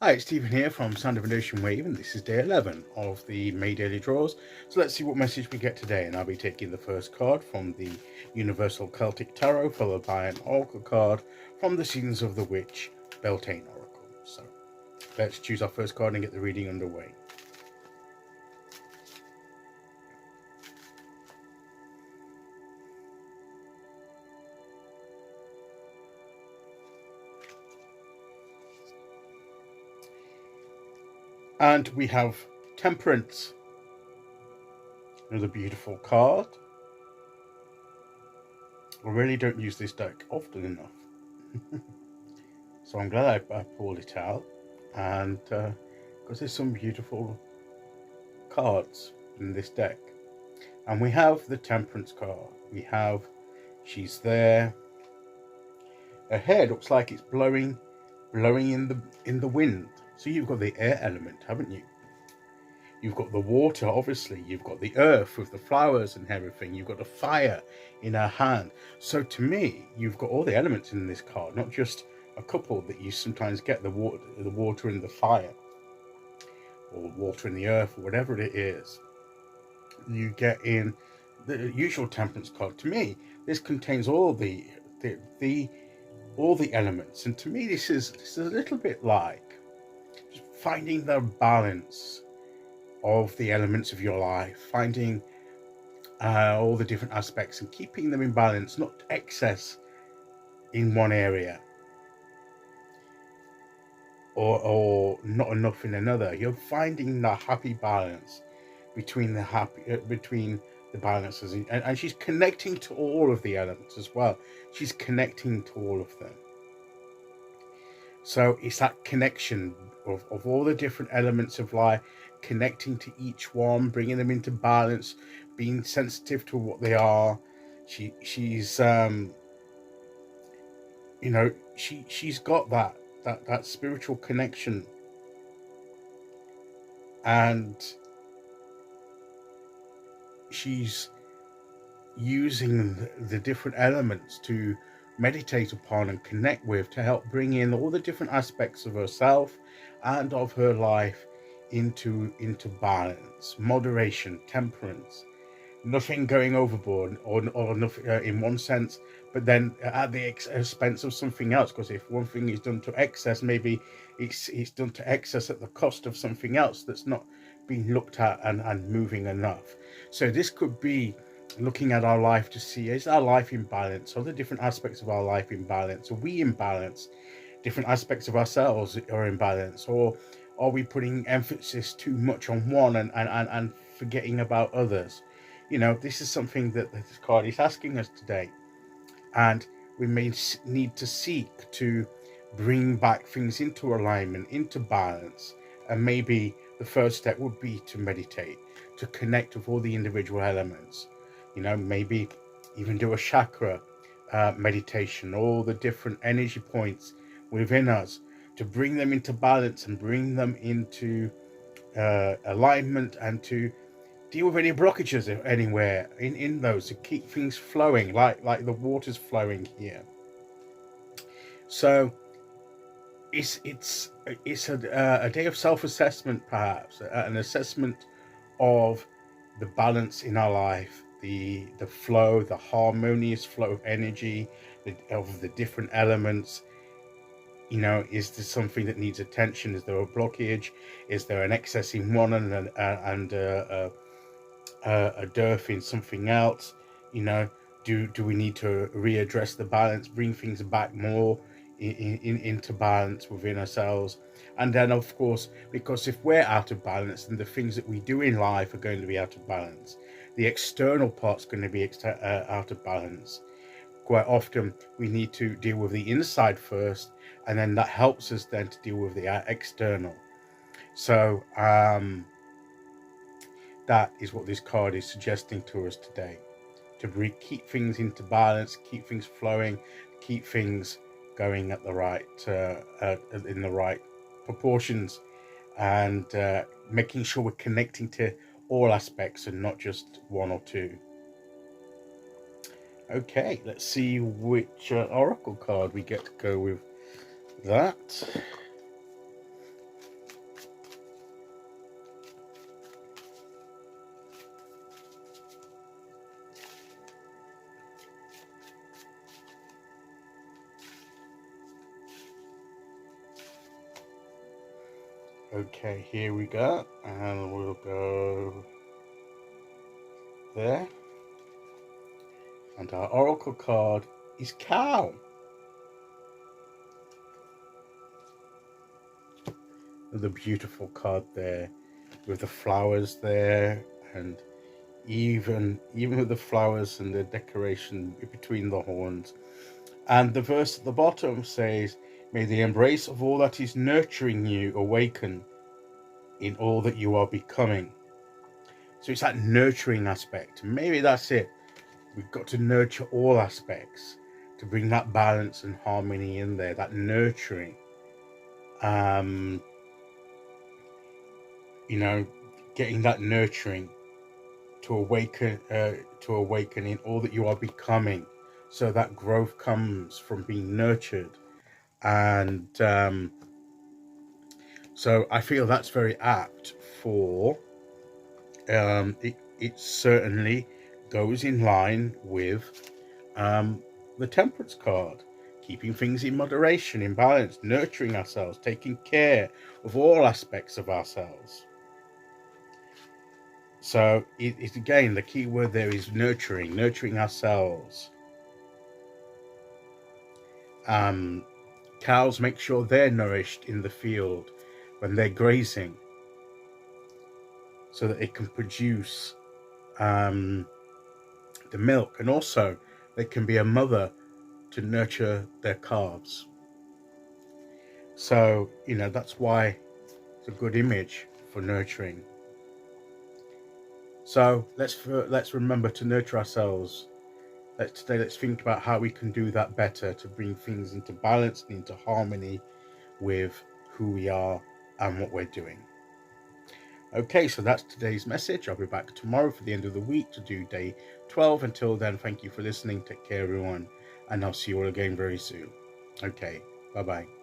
Hi, it's Stephen here from Sound of an Ocean Wave, and this is day 11 of the May Daily Draws. So let's see what message we get today, and I'll be taking the first card from the Universal Celtic Tarot, followed by an Oracle card from the Seasons of the Witch Beltane Oracle. So let's choose our first card and get the reading underway. And we have Temperance, another beautiful card. I really don't use this deck often enough. So I'm glad I pulled it out, and because there's some beautiful cards in this deck. And we have the Temperance card. We have, she's there. Her hair looks like it's blowing in the wind. So you've got the air element, haven't you? You've got the water, obviously. You've got the earth with the flowers and everything. You've got the fire in her hand. So to me, you've got all the elements in this card, not just a couple that you sometimes get, the water and the fire, or water in the earth, or whatever it is you get in the usual Temperance card. To me, this contains all the elements, and to me, this is a little bit like finding the balance of the elements of your life, finding all the different aspects and keeping them in balance, not excess in one area or not enough in another. You're finding the happy balance between the balances, and she's connecting to all of the elements as well. She's connecting to all of them. So it's that connection of all the different elements of life, connecting to each one, bringing them into balance, being sensitive to what they are. She's she's got that spiritual connection, and she's using the different elements to meditate upon and connect with, to help bring in all the different aspects of herself and of her life into balance, moderation, temperance, nothing going overboard or nothing in one sense, but then at the expense of something else. Because if one thing is done to excess, maybe it's done to excess at the cost of something else that's not being looked at and moving enough. So this could be looking at our life to see, is our life in balance? Are the different aspects of our life in balance? Are we in balance? Different aspects of ourselves are in balance, or are we putting emphasis too much on one and forgetting about others? This is something that this card is asking us today, and we may need to seek to bring back things into alignment, into balance. And maybe the first step would be to meditate, to connect with all the individual elements. Maybe even do a chakra meditation, all the different energy points within us, to bring them into balance and bring them into alignment, and to deal with any blockages anywhere in those, to keep things flowing like the water's flowing here. So it's a day of self-assessment, perhaps an assessment of the balance in our life, the flow, the harmonious flow of energy, of the different elements. Is there something that needs attention? Is there a blockage? Is there an excess in one and a dearth in something else? Do we need to readdress the balance, bring things back more into balance within ourselves? And then, of course, because if we're out of balance, then the things that we do in life are going to be out of balance. The external part's going to be out of balance. Quite often we need to deal with the inside first, and then that helps us then to deal with the external. So that is what this card is suggesting to us today, to keep things into balance, keep things flowing, keep things going at the right in the right proportions, and making sure we're connecting to all aspects and not just one or two. Okay, let's see which oracle card we get to go with that. Okay, here we go, and we'll go there. And our oracle card is cow. The beautiful card there with the flowers there, and even with the flowers and the decoration between the horns. And the verse at the bottom says, may the embrace of all that is nurturing you awaken in all that you are becoming. So it's that nurturing aspect. Maybe that's it. We've got to nurture all aspects to bring that balance and harmony in there, that nurturing. You know, getting that nurturing to awaken in all that you are becoming. So that growth comes from being nurtured. And so I feel that's very apt for it certainly goes in line with the Temperance card, keeping things in moderation, in balance, nurturing ourselves, taking care of all aspects of ourselves. So it's again, the key word there is nurturing ourselves. Cows make sure they're nourished in the field when they're grazing, so that it can produce the milk, and also they can be a mother to nurture their calves. So that's why it's a good image for nurturing. So let's remember to nurture ourselves. Let's think about how we can do that better to bring things into balance and into harmony with who we are and what we're doing. Okay, so that's today's message. I'll be back tomorrow for the end of the week to do day 12. Until then, thank you for listening. Take care, everyone, and I'll see you all again very soon. Okay, bye-bye.